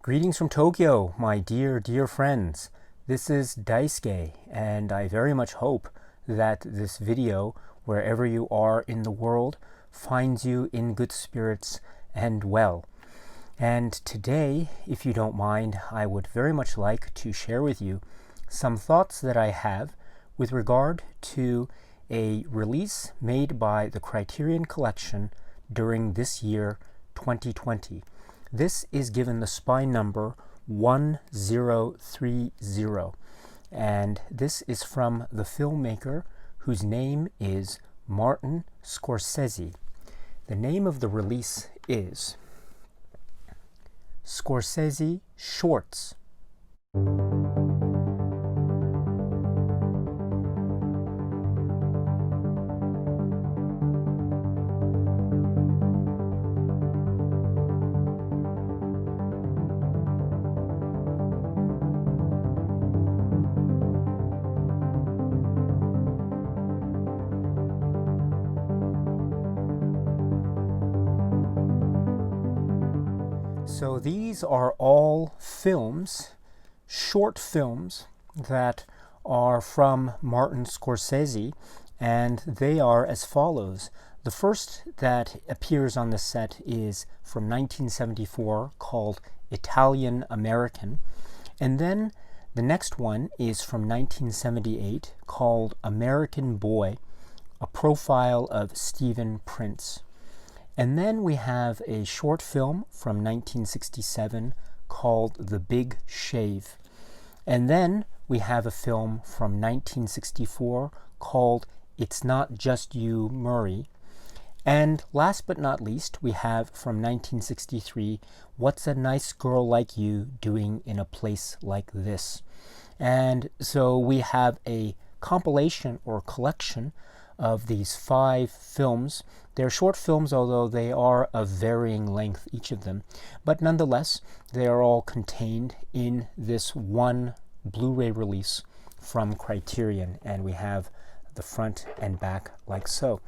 Greetings from Tokyo, my dear friends. This is Daisuke, and I very much hope that this video, wherever you are in the world, finds you in good spirits and well. And today, if you don't mind, I would very much like to share with you some thoughts that I have with regard to a release made by the Criterion Collection during this year, 2020. This is given the spine number 1030, and this is from the filmmaker whose name is Martin Scorsese. The name of the release is Scorsese Shorts. So these are all films, short films, that are from Martin Scorsese, and they are as follows. The first that appears on the set is from 1974, called Italian-American, and then the next one is from 1978, called American Boy, a profile of Stephen Prince. And then we have a short film from 1967 called The Big Shave. And then we have a film from 1964 called It's Not Just You, Murray. And last but not least, we have from 1963, What's a Nice Girl Like You Doing in a Place Like This? And so we have a compilation or collection of these 5 films. They're short films, although they are of varying length, each of them. But nonetheless, they are all contained in this one Blu-ray release from Criterion. And we have the front and back like so.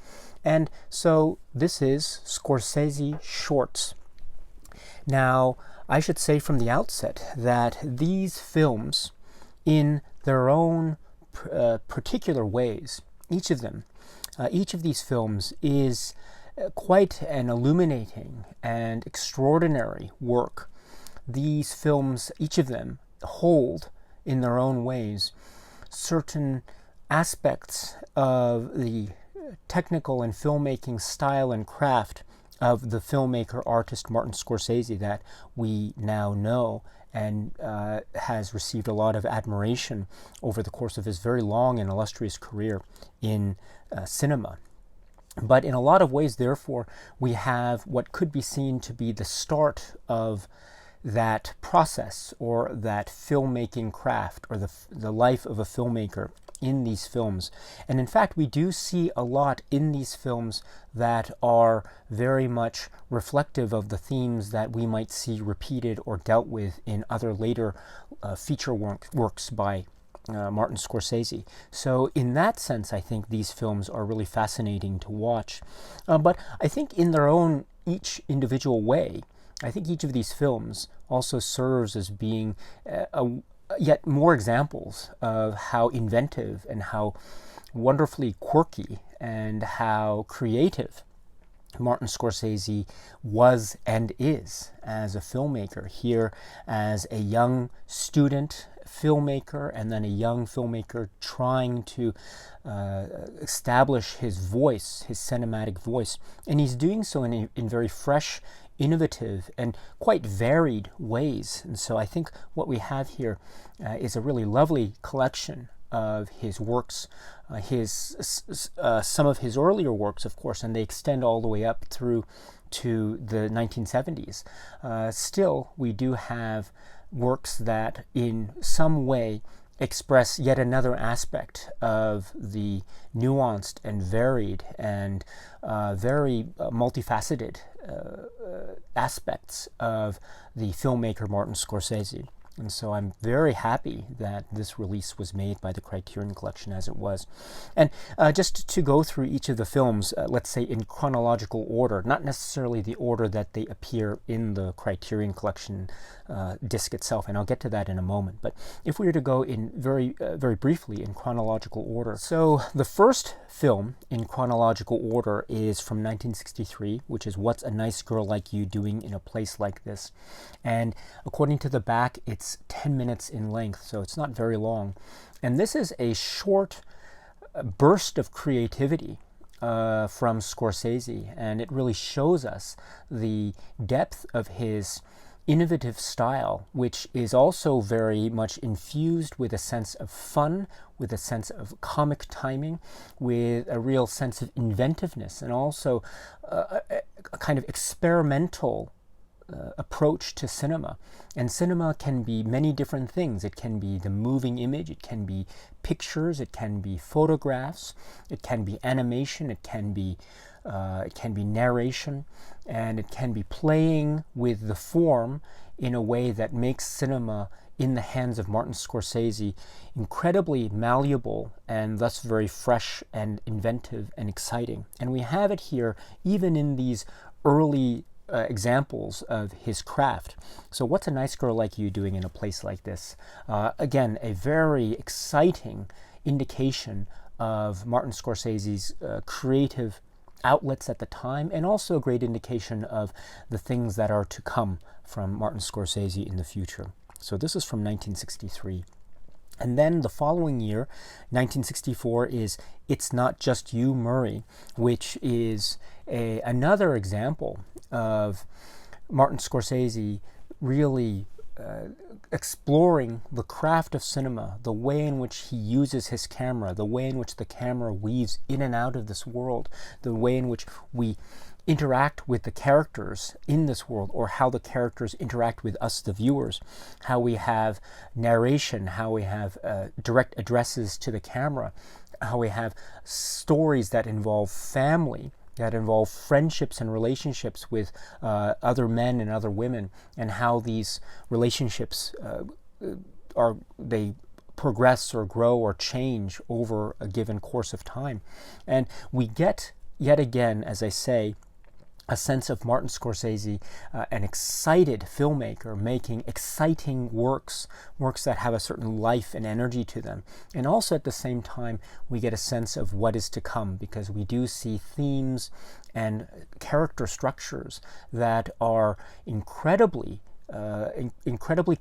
And so this is Scorsese Shorts. Now, I should say from the outset that these films, in their own particular ways, each of these films is quite an illuminating and extraordinary work. These films, each of them, hold in their own ways certain aspects of the technical and filmmaking style and craft of the filmmaker artist Martin Scorsese that we now know and has received a lot of admiration over the course of his very long and illustrious career in cinema. But in a lot of ways, therefore, we have what could be seen to be the start of that process or that filmmaking craft or the life of a filmmaker in these films. And in fact, we do see a lot in these films that are very much reflective of the themes that we might see repeated or dealt with in other later feature works by Martin Scorsese. So in that sense, I think these films are really fascinating to watch. But I think in their own, each individual way, I think each of these films also serves as being yet more examples of how inventive and how wonderfully quirky and how creative Martin Scorsese was and is as a filmmaker, here as a young student filmmaker and then a young filmmaker trying to establish his voice, his cinematic voice. And he's doing so in very fresh, innovative, and quite varied ways. And so I think what we have here is a really lovely collection of his works, some of his earlier works, of course, and they extend all the way up through to the 1970s. Still, we do have works that in some way express yet another aspect of the nuanced and varied and very multifaceted aspects of the filmmaker Martin Scorsese. And so I'm very happy that this release was made by the Criterion Collection as it was. And just to go through each of the films, let's say in chronological order, not necessarily the order that they appear in the Criterion Collection disc itself, and I'll get to that in a moment. But if we were to go in very briefly in chronological order. So the first film in chronological order is from 1963, which is What's a Nice Girl Like You Doing in a Place Like This? And according to the back, it's 10 minutes in length, so it's not very long. And this is a short burst of creativity from Scorsese, and it really shows us the depth of his innovative style, which is also very much infused with a sense of fun, with a sense of comic timing, with a real sense of inventiveness, and also a kind of experimental approach to cinema. And cinema can be many different things. It can be the moving image, it can be pictures, it can be photographs, it can be animation, it can be narration, and it can be playing with the form in a way that makes cinema in the hands of Martin Scorsese incredibly malleable and thus very fresh and inventive and exciting. And we have it here even in these early examples of his craft. So What's a Nice Girl Like You Doing in a Place Like This? Again, a very exciting indication of Martin Scorsese's creative outlets at the time, and also a great indication of the things that are to come from Martin Scorsese in the future. So this is from 1963. And then the following year, 1964, is It's Not Just You, Murray, which is another example of Martin Scorsese really exploring the craft of cinema, the way in which he uses his camera, the way in which the camera weaves in and out of this world, the way in which we interact with the characters in this world, or how the characters interact with us, the viewers, how we have narration, how we have direct addresses to the camera, how we have stories that involve family, that involve friendships and relationships with other men and other women, and how these relationships they progress or grow or change over a given course of time. And we get, yet again, as I say, a sense of Martin Scorsese, an excited filmmaker making exciting works that have a certain life and energy to them. And also at the same time, we get a sense of what is to come, because we do see themes and character structures that are incredibly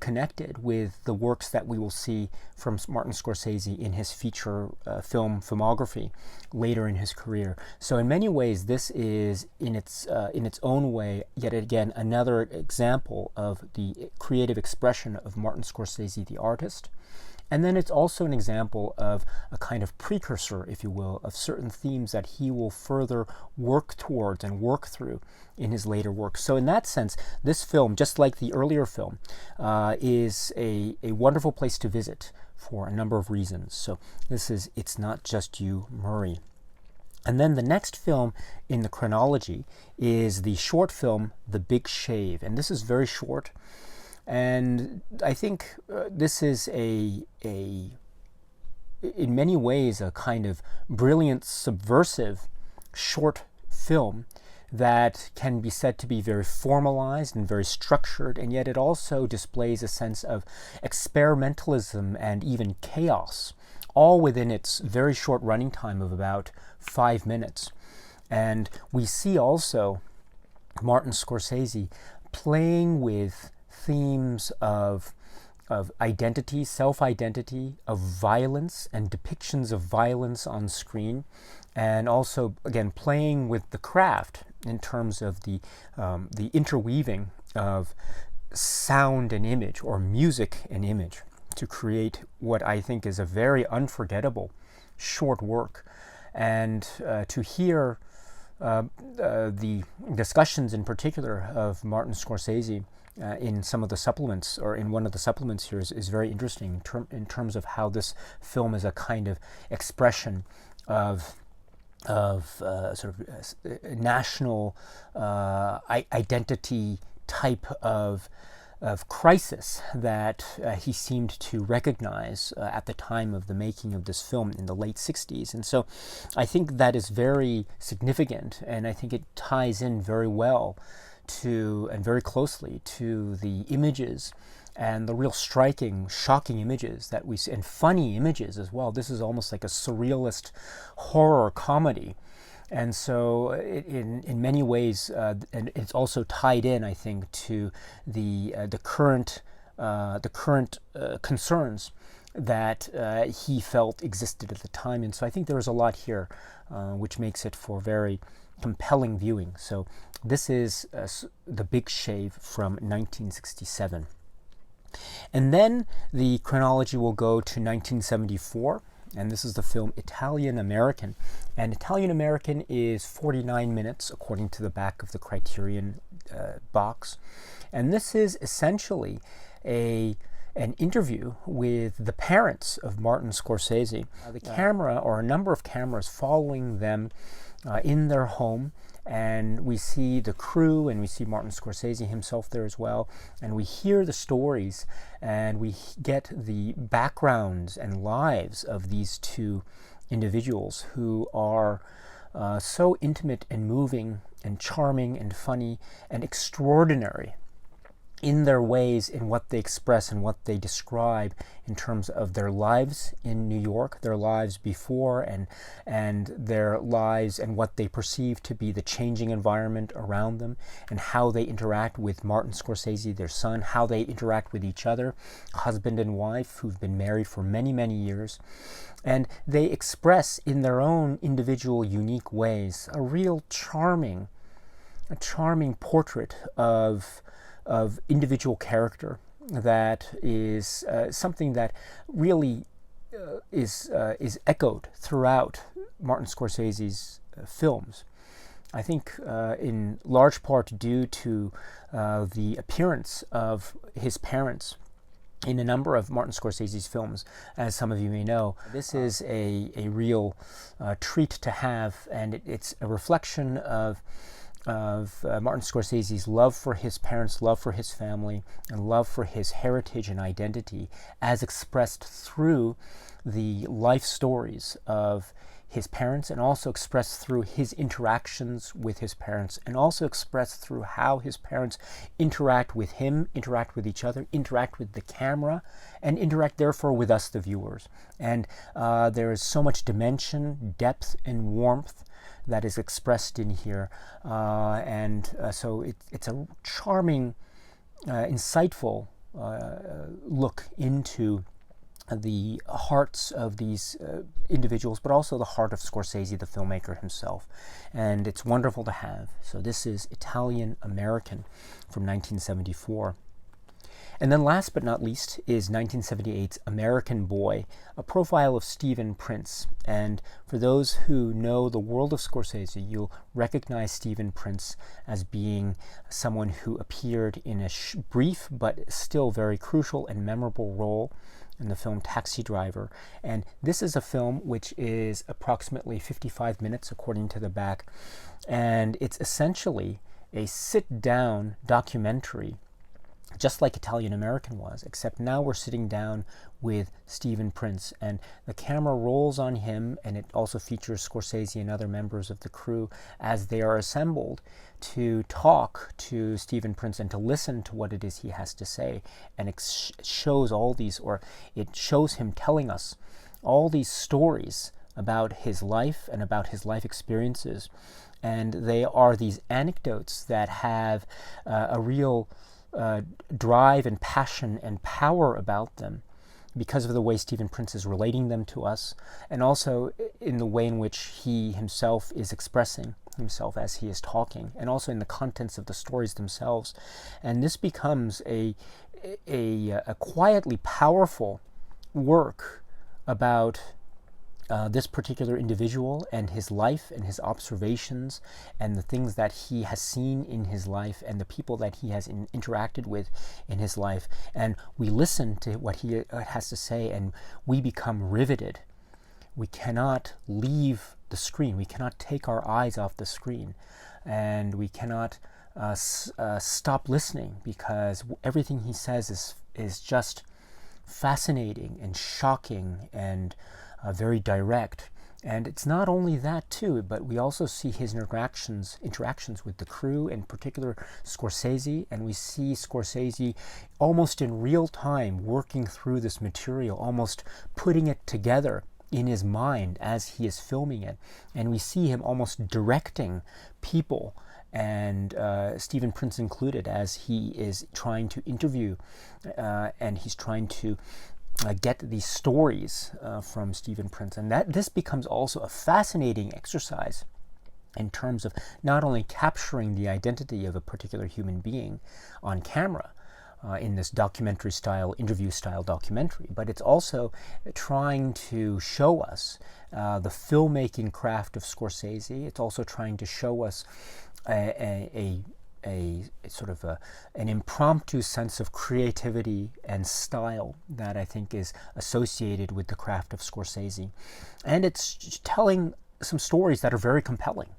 connected with the works that we will see from Martin Scorsese in his feature film filmography later in his career. So in many ways, this is in its own way, yet again, another example of the creative expression of Martin Scorsese, the artist. And then it's also an example of a kind of precursor, if you will, of certain themes that he will further work towards and work through in his later work. So in that sense, this film, just like the earlier film, is a wonderful place to visit for a number of reasons. So this is It's Not Just You, Murray. And then the next film in the chronology is the short film, The Big Shave. And this is very short. And I think this is in many ways, a kind of brilliant, subversive short film that can be said to be very formalized and very structured, and yet it also displays a sense of experimentalism and even chaos, all within its very short running time of about 5 minutes. And we see also Martin Scorsese playing with themes of identity, self-identity, of violence and depictions of violence on screen, and also, again, playing with the craft in terms of the interweaving of sound and image, or music and image, to create what I think is a very unforgettable short work. And to hear the discussions in particular of Martin Scorsese in some of the supplements, or in one of the supplements here, is very interesting in terms of how this film is a kind of expression of sort of national identity type of of crisis that he seemed to recognize at the time of the making of this film in the late 60s. And so I think that is very significant, and I think it ties in very well to, and very closely to, the images and the real striking, shocking images that we see, and funny images as well. This is almost like a surrealist horror comedy. And so in many ways, and it's also tied in, I think, to the current concerns that he felt existed at the time. And so I think there is a lot here which makes it for very compelling viewing. So this is The Big Shave from 1967. And then the chronology will go to 1974. And this is the film Italian-American. And Italian-American is 49 minutes, according to the back of the Criterion box. And this is essentially an interview with the parents of Martin Scorsese. The camera, or a number of cameras, following them in their home. And we see the crew, and we see Martin Scorsese himself there as well. And we hear the stories, and we get the backgrounds and lives of these two individuals who are so intimate and moving and charming and funny and extraordinary in their ways, in what they express and what they describe in terms of their lives in New York, their lives before, and their lives and what they perceive to be the changing environment around them, and how they interact with Martin Scorsese, their son, how they interact with each other, husband and wife who've been married for many, many years. And they express in their own individual, unique ways a real charming portrait of individual character that is something that really is echoed throughout Martin Scorsese's films. I think in large part due to the appearance of his parents in a number of Martin Scorsese's films, as some of you may know. This is a real treat to have, and it's a reflection of Martin Scorsese's love for his parents, love for his family, and love for his heritage and identity, as expressed through the life stories of his parents, and also expressed through his interactions with his parents, and also expressed through how his parents interact with him, interact with each other, interact with the camera, and interact therefore with us, the viewers. And there is so much dimension, depth, and warmth that is expressed in here, so it's a charming, insightful look into the hearts of these individuals, but also the heart of Scorsese, the filmmaker himself. And it's wonderful to have. So this is Italian-American from 1974. And then last but not least is 1978's American Boy, a profile of Stephen Prince. And for those who know the world of Scorsese, you'll recognize Stephen Prince as being someone who appeared in a brief but still very crucial and memorable role in the film Taxi Driver. And this is a film which is approximately 55 minutes according to the back. And it's essentially a sit-down documentary, just like Italian-American was, except now we're sitting down with Stephen Prince, and the camera rolls on him, and it also features Scorsese and other members of the crew as they are assembled to talk to Stephen Prince and to listen to what it is he has to say. And it shows it shows him telling us all these stories about his life and about his life experiences. And they are these anecdotes that have a real drive and passion and power about them because of the way Stephen Prince is relating them to us, and also in the way in which he himself is expressing himself as he is talking, and also in the contents of the stories themselves. And this becomes a quietly powerful work about this particular individual and his life and his observations and the things that he has seen in his life and the people that he has interacted with in his life. And we listen to what he has to say, and we become riveted. We cannot leave the screen. We cannot take our eyes off the screen, and we cannot stop listening, because everything he says is just fascinating and shocking and very direct. And it's not only that too, but we also see his interactions with the crew, in particular Scorsese, and we see Scorsese almost in real time working through this material, almost putting it together in his mind as he is filming it. And we see him almost directing people, and Stephen Prince included, as he is trying to interview and he's trying to get these stories from Stephen Prince. And this becomes also a fascinating exercise in terms of not only capturing the identity of a particular human being on camera in this documentary style, interview style documentary, but it's also trying to show us the filmmaking craft of Scorsese. It's also trying to show us a sort of an impromptu sense of creativity and style that I think is associated with the craft of Scorsese. And it's telling some stories that are very compelling,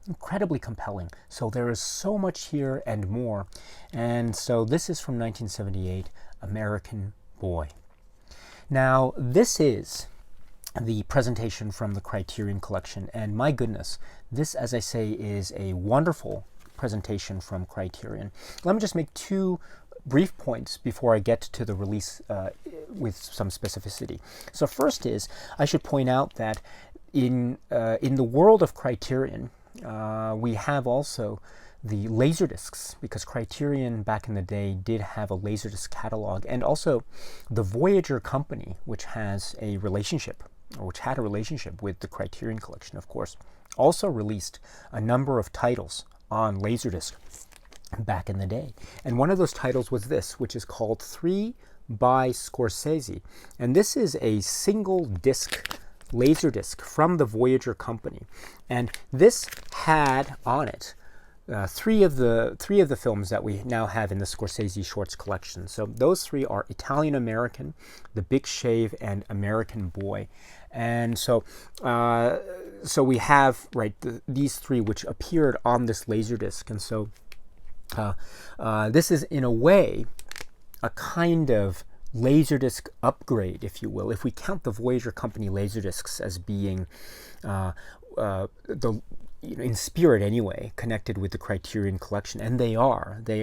incredibly compelling. So there is so much here and more. And so this is from 1978, American Boy. Now, this is the presentation from the Criterion collection, and my goodness, this, as I say, is a wonderful presentation from Criterion. Let me just make two brief points before I get to the release with some specificity. So first is, I should point out that in the world of Criterion, we have also the laserdiscs, because Criterion back in the day did have a laserdisc catalog, and also the Voyager Company, which has a relationship, or which had a relationship with the Criterion collection, of course, also released a number of titles on laserdisc back in the day. And one of those titles was this, which is called 3 by Scorsese. And this is a single disc laserdisc from the Voyager Company. And this had on it three of the films that we now have in the Scorsese Shorts collection. So those three are Italian American, The Big Shave, and American Boy. And so we have these three which appeared on this laserdisc. And so this is in a way a kind of laserdisc upgrade, if you will, if we count the Voyager Company laserdiscs as being in spirit anyway, connected with the Criterion collection, and they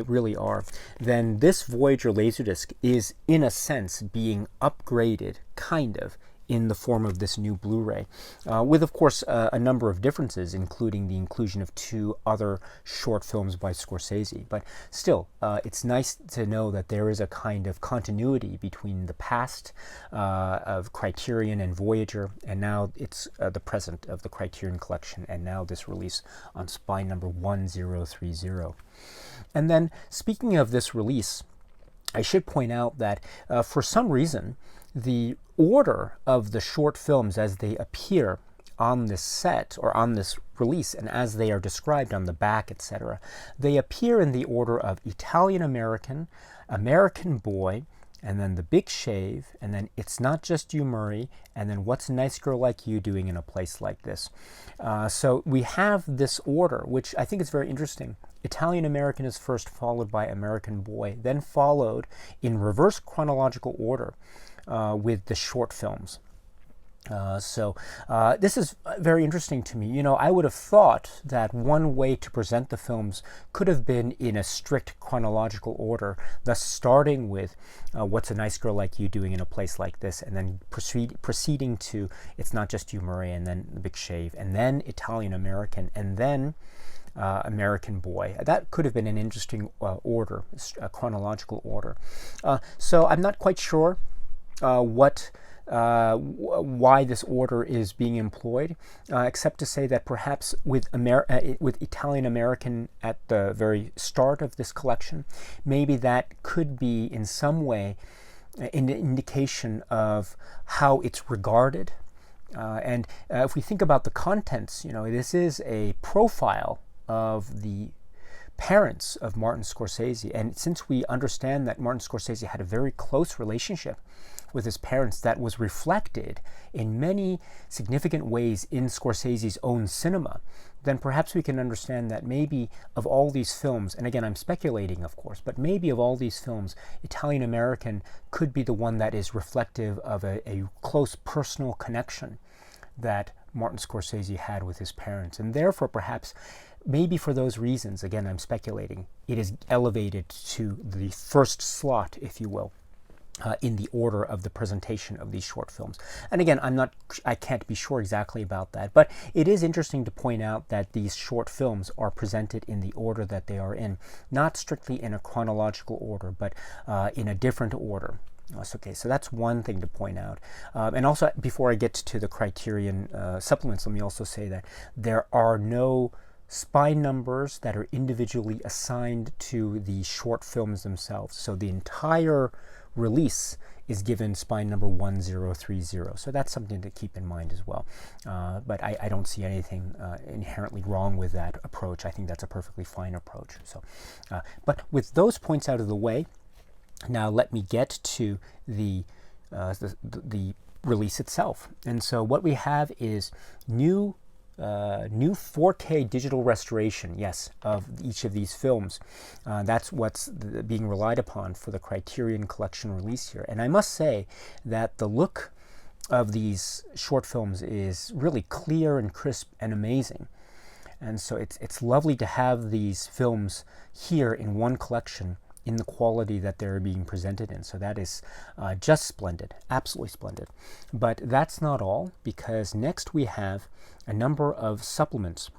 really are, then this Voyager Laserdisc is, in a sense, being upgraded, kind of, in the form of this new Blu-ray, with, of course, a number of differences, including the inclusion of 2 other short films by Scorsese. But still, it's nice to know that there is a kind of continuity between the past of Criterion and Voyager, and now it's the present of the Criterion collection, and now this release on spine number 1030. And then, speaking of this release, I should point out that for some reason, the order of the short films as they appear on this set or on this release, and as they are described on the back, etc., they appear in the order of Italian American, American Boy, and then The Big Shave, and then It's Not Just You, Murray, and then What's a Nice Girl Like You Doing in a Place Like This. So we have this order, which I think is very interesting. Italian American is first, followed by American Boy, then followed in reverse chronological order with the short films. So this is very interesting to me. You know, I would have thought that one way to present the films could have been in a strict chronological order, thus starting with What's a Nice Girl Like You Doing in a Place Like This, and then proceeding to It's Not Just You, Murray, and then The Big Shave, and then Italian American, and then American Boy. That could have been an interesting order, a chronological order. So I'm not quite sure why this order is being employed, except to say that perhaps with Italian American at the very start of this collection, maybe that could be in some way an indication of how it's regarded. And if we think about the contents, you know, this is a profile of the parents of Martin Scorsese, and since we understand that Martin Scorsese had a very close relationship with his parents, that was reflected in many significant ways in Scorsese's own cinema. then perhaps we can understand that maybe of all these films, and again I'm speculating of course, but maybe of all these films, Italian American could be the one that is reflective of a close personal connection that Martin Scorsese had with his parents, and therefore perhaps maybe for those reasons, again I'm speculating, it is elevated to the first slot, if you will, in the order of the presentation of these short films. And again, I can't be sure exactly about that, but it is interesting to point out that these short films are presented in the order that they are in, not strictly in a chronological order, but in a different order. Okay, so that's one thing to point out. And also, before I get to the Criterion supplements, let me also say that there are no spine numbers that are individually assigned to the short films themselves. So the entire release is given spine number 1030. So that's something to keep in mind as well. But I don't see anything inherently wrong with that approach. I think that's a perfectly fine approach. So, but with those points out of the way, now let me get to the release itself. And so what we have is new 4K digital restoration, yes, of each of these films. That's what's being relied upon for the Criterion Collection release here. And I must say that the look of these short films is really clear and crisp and amazing. And so it's lovely to have these films here in one collection in the quality that they're being presented in. So that is just splendid, absolutely splendid. But that's not all, because next we have a number of supplements.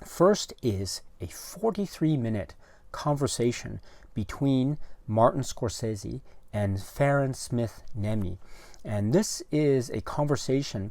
First is a 43-minute conversation between Martin Scorsese and Farran Nehme. And this is a conversation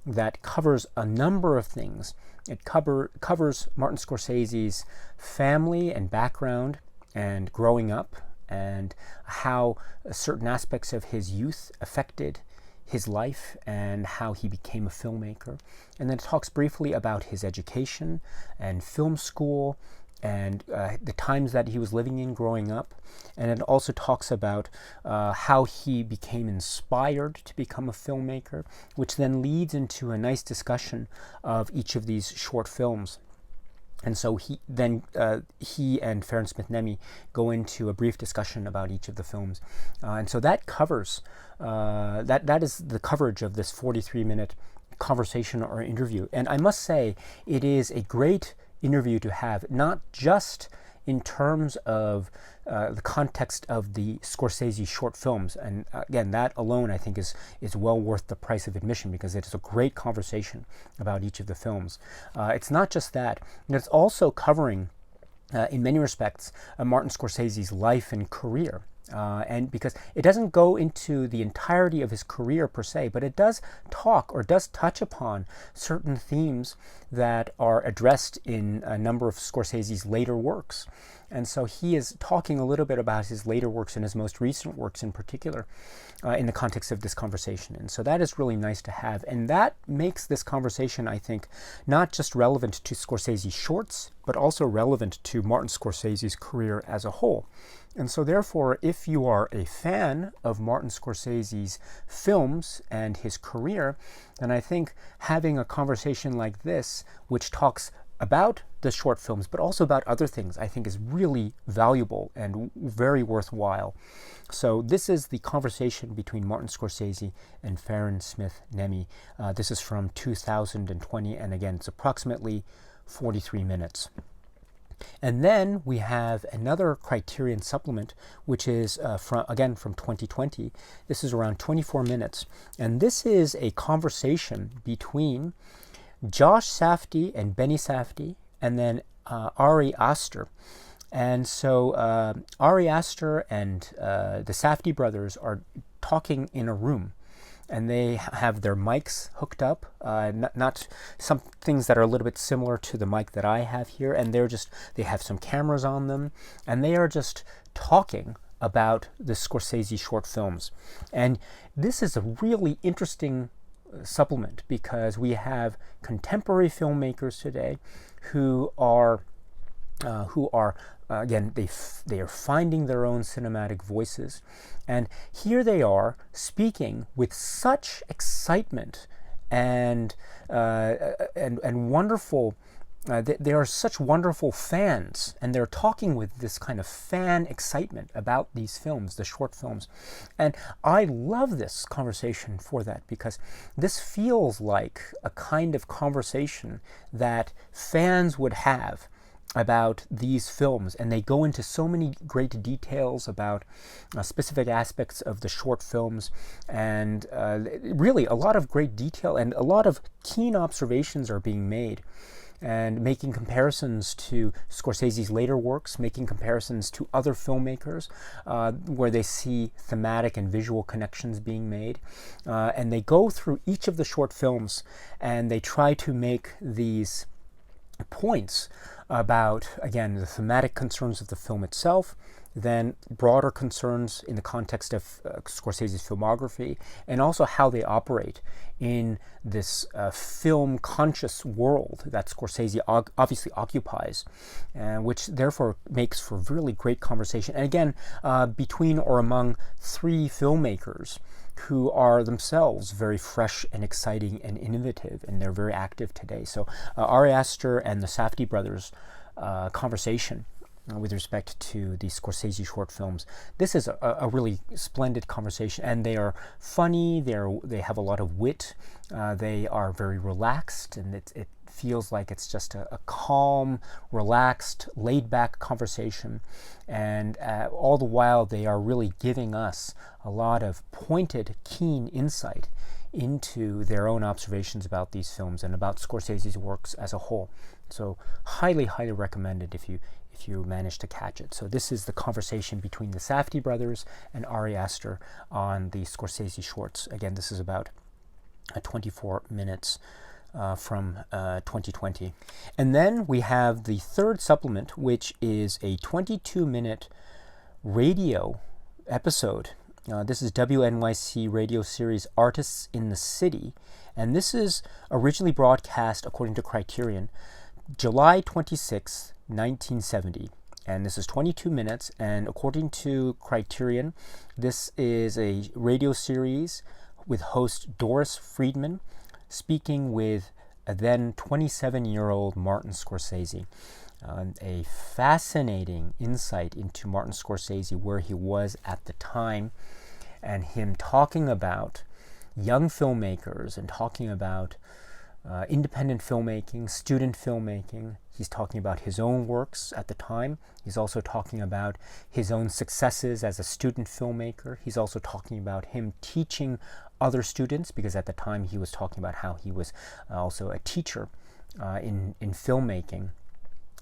that covers a number of things. It covers Martin Scorsese's family and background and growing up, and how certain aspects of his youth affected his life and how he became a filmmaker. And then it talks briefly about his education and film school and the times that he was living in growing up. And it also talks about how he became inspired to become a filmmaker, which then leads into a nice discussion of each of these short films. And so he and Farran Nehme go into a brief discussion about each of the films. And so that covers, that is the coverage of this 43-minute conversation or interview. And I must say, it is a great interview to have, not just in terms of the context of the Scorsese short films. And again, that alone I think is well worth the price of admission, because it is a great conversation about each of the films. It's not just that, it's also covering, in many respects, Martin Scorsese's life and career. And because it doesn't go into the entirety of his career per se, but it does talk or does touch upon certain themes that are addressed in a number of Scorsese's later works. And so he is talking a little bit about his later works and his most recent works in particular in the context of this conversation. And so that is really nice to have. And that makes this conversation, I think, not just relevant to Scorsese's shorts, but also relevant to Martin Scorsese's career as a whole. And so therefore, if you are a fan of Martin Scorsese's films and his career, then I think having a conversation like this, which talks about the short films, but also about other things, I think is really valuable and very worthwhile. So this is the conversation between Martin Scorsese and Farran Nehme. This is from 2020, and again, it's approximately 43 minutes. And then we have another Criterion supplement, which is from 2020. This is around 24 minutes. And this is a conversation between Josh Safdie and Benny Safdie, and then Ari Aster. And so Ari Aster and the Safdie brothers are talking in a room. And they have their mics hooked up, not some things that are a little bit similar to the mic that I have here. And they have some cameras on them, and they are just talking about the Scorsese short films. And this is a really interesting supplement, because we have contemporary filmmakers today who are again, they are finding their own cinematic voices, and here they are speaking with such excitement and wonderful they are such wonderful fans, and they're talking with this kind of fan excitement about these films, the short films. And I love this conversation for that, because this feels like a kind of conversation that fans would have about these films, and they go into so many great details about specific aspects of the short films, and really a lot of great detail, and a lot of keen observations are being made, and making comparisons to Scorsese's later works, making comparisons to other filmmakers, where they see thematic and visual connections being made. And they go through each of the short films, and they try to make these points about, again, the thematic concerns of the film itself, then broader concerns in the context of Scorsese's filmography, and also how they operate in this film-conscious world that Scorsese obviously occupies, which therefore makes for really great conversation. And again, between or among three filmmakers who are themselves very fresh and exciting and innovative, and they're very active today. So Ari Aster and the Safdie brothers conversation with respect to the Scorsese short films. This is a really splendid conversation, and they are funny, they have a lot of wit, they are very relaxed, and it feels like it's just a calm, relaxed, laid-back conversation. And all the while, they are really giving us a lot of pointed, keen insight into their own observations about these films and about Scorsese's works as a whole. So highly, highly recommended if you manage to catch it. So this is the conversation between the Safdie brothers and Ari Aster on the Scorsese shorts. Again, this is about 24 minutes from 2020. And then we have the third supplement, which is a 22-minute radio episode. This is WNYC radio series Artists in the City. And this is originally broadcast, according to Criterion, July 26th, 1970. And this is 22 minutes. And according to Criterion, this is a radio series with host Doris Friedman speaking with a then 27-year-old Martin Scorsese. A fascinating insight into Martin Scorsese, where he was at the time, and him talking about young filmmakers and talking about independent filmmaking, student filmmaking. He's talking about his own works at the time. He's also talking about his own successes as a student filmmaker. He's also talking about him teaching other students, because at the time he was talking about how he was also a teacher in filmmaking.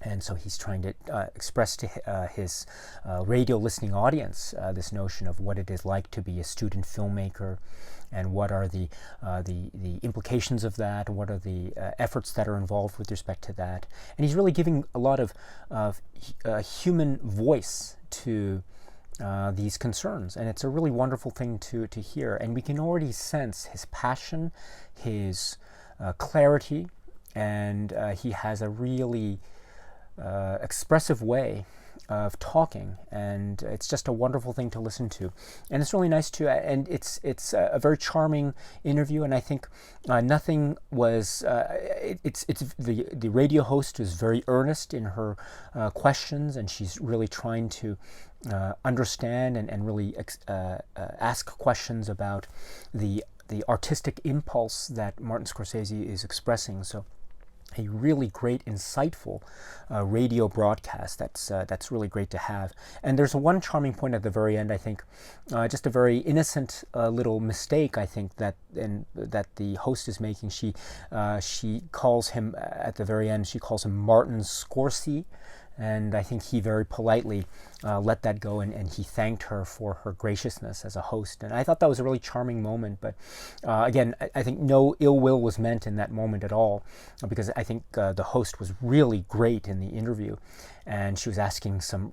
And so he's trying to express to his radio listening audience this notion of what it is like to be a student filmmaker, and what are the implications of that, and what are the efforts that are involved with respect to that. And he's really giving a lot of human voice to these concerns, and it's a really wonderful thing to hear. And we can already sense his passion, his clarity, and he has a really expressive way of talking, and it's just a wonderful thing to listen to. And it's really nice to, and it's a very charming interview. And I think nothing was. It's the radio host is very earnest in her questions, and she's really trying to understand and really ask questions about the artistic impulse that Martin Scorsese is expressing. So a really great, insightful radio broadcast that's really great to have. And there's one charming point at the very end, I think, just a very innocent little mistake, I think, that the host is making. She calls him, at the very end, she calls him Martin Scorsese. And I think he very politely let that go, and he thanked her for her graciousness as a host. And I thought that was a really charming moment. But again, I think no ill will was meant in that moment at all, because I think the host was really great in the interview. and she was asking some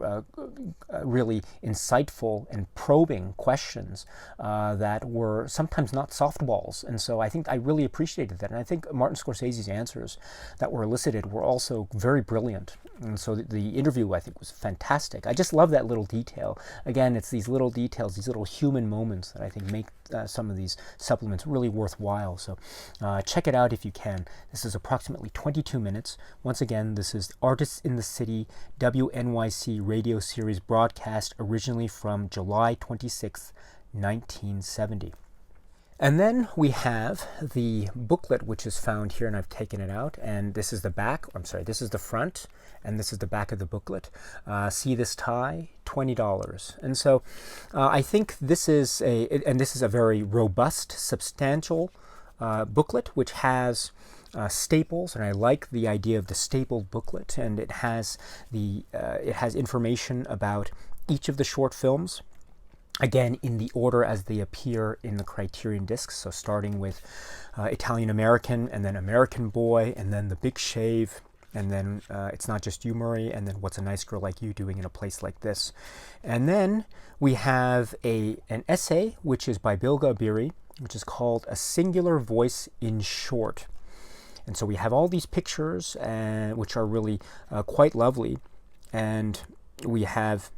really insightful and probing questions that were sometimes not softballs. And so I think I really appreciated that. And I think Martin Scorsese's answers that were elicited were also very brilliant. And so the interview, I think, was fantastic. I just love that little detail. Again, it's these little details, these little human moments that I think make some of these supplements really worthwhile. So check it out if you can. This is approximately 22 minutes. Once again, this is Artists in the City WNYC radio series broadcast originally from July 26th, 1970. And then we have the booklet, which is found here, and I've taken it out. And this is the back. I'm sorry, this is the front, and this is the back of the booklet. See this tie? $20. And so I think this is a very robust, substantial booklet, which has staples, and I like the idea of the stapled booklet. And it has information about each of the short films. Again, in the order as they appear in the Criterion discs. So starting with Italian American, and then American Boy, and then The Big Shave, and then It's Not Just You, Murray, and then What's a Nice Girl Like You Doing in a Place Like This. And then we have an essay, which is by Bilge Ebiri, which is called A Singular Voice in Short. And so we have all these pictures, which are really quite lovely. And we have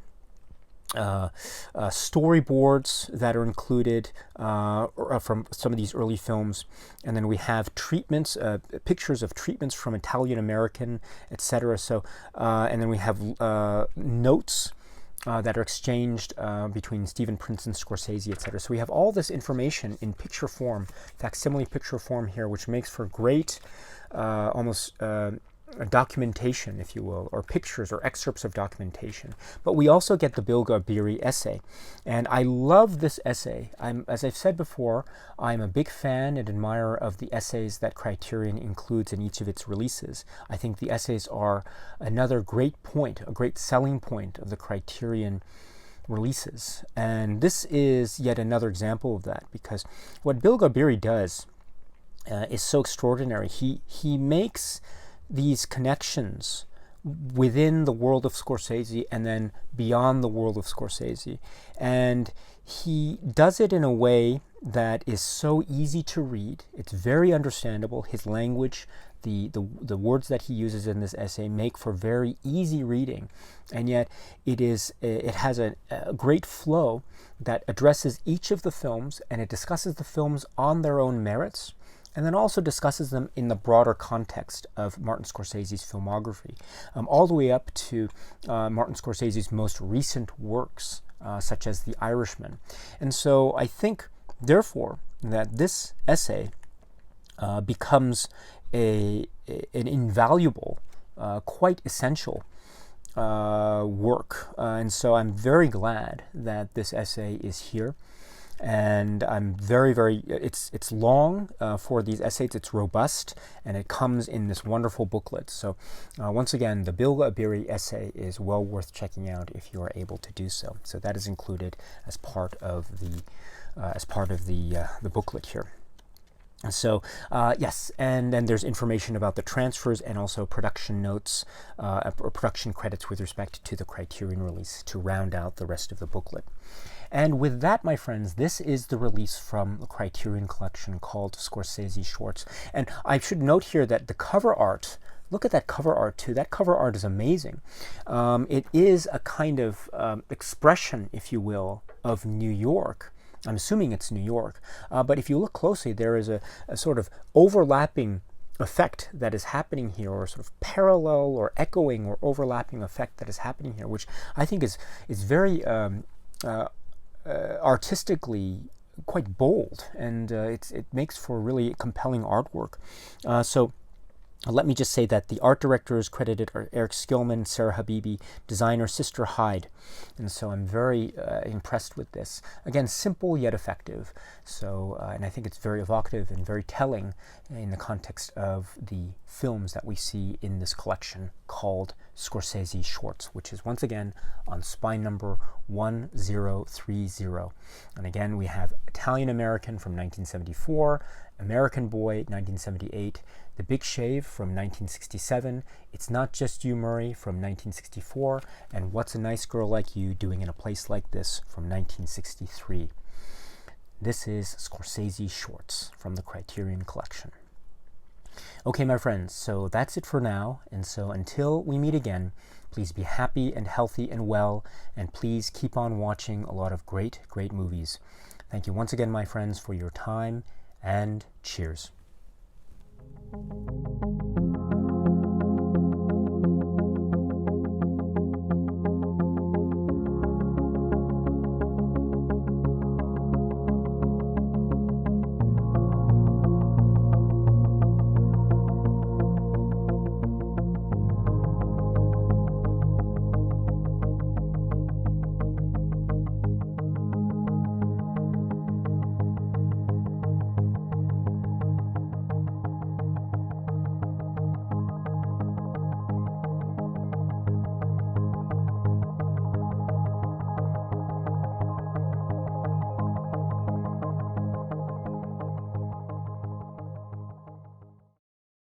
storyboards that are included from some of these early films, and then we have treatments, pictures of treatments from Italian American, etc. So, and then we have notes that are exchanged between Stephen Prince, Scorsese, etc. So we have all this information in picture form, facsimile picture form here, which makes for great, almost a documentation, if you will, or pictures or excerpts of documentation. But we also get the Bilge Ebiri essay. And I love this essay. As I've said before, I'm a big fan and admirer of the essays that Criterion includes in each of its releases. I think the essays are another great point, a great selling point of the Criterion releases. And this is yet another example of that, because what Bilge Ebiri does is so extraordinary. He makes these connections within the world of Scorsese and then beyond the world of Scorsese. And he does it in a way that is so easy to read. It's very understandable. His language, the words that he uses in this essay make for very easy reading. And yet it has a great flow that addresses each of the films, and it discusses the films on their own merits, and then also discusses them in the broader context of Martin Scorsese's filmography, all the way up to Martin Scorsese's most recent works, such as The Irishman. And so I think, therefore, that this essay becomes an invaluable, quite essential work. And so I'm very glad that this essay is here. And I'm very, it's long for these essays. It's robust, and it comes in this wonderful booklet. So once again, the Bilge Ebiri essay is well worth checking out if you are able to do so. So that is included as part of the booklet here. So yes, and then there's information about the transfers and also production notes or production credits with respect to the Criterion release to round out the rest of the booklet. And with that, my friends, this is the release from the Criterion collection called Scorsese Shorts. And I should note here that the cover art, look at that cover art too. That cover art is amazing. It is a kind of expression, if you will, of New York. I'm assuming it's New York. But if you look closely, there is a sort of overlapping effect that is happening here, or sort of parallel or echoing or overlapping effect that is happening here, which I think is very artistically quite bold, and it makes for really compelling artwork. So let me just say that the art directors credited are Eric Skillman, Sarah Habibi, designer Sister Hyde. And so I'm very impressed with this. Again, simple yet effective. So, and I think it's very evocative and very telling in the context of the films that we see in this collection called Scorsese shorts, which is once again on spine number 1030. And again, we have Italian American from 1974, American Boy 1978, The Big Shave from 1967, It's Not Just You, Murray from 1964, and What's a Nice Girl Like You Doing in a Place Like This from 1963. This is Scorsese shorts from the Criterion collection. Okay, my friends, so that's it for now, and so until we meet again, please be happy and healthy and well, and please keep on watching a lot of great movies. Thank you once again, my friends, for your time, and cheers.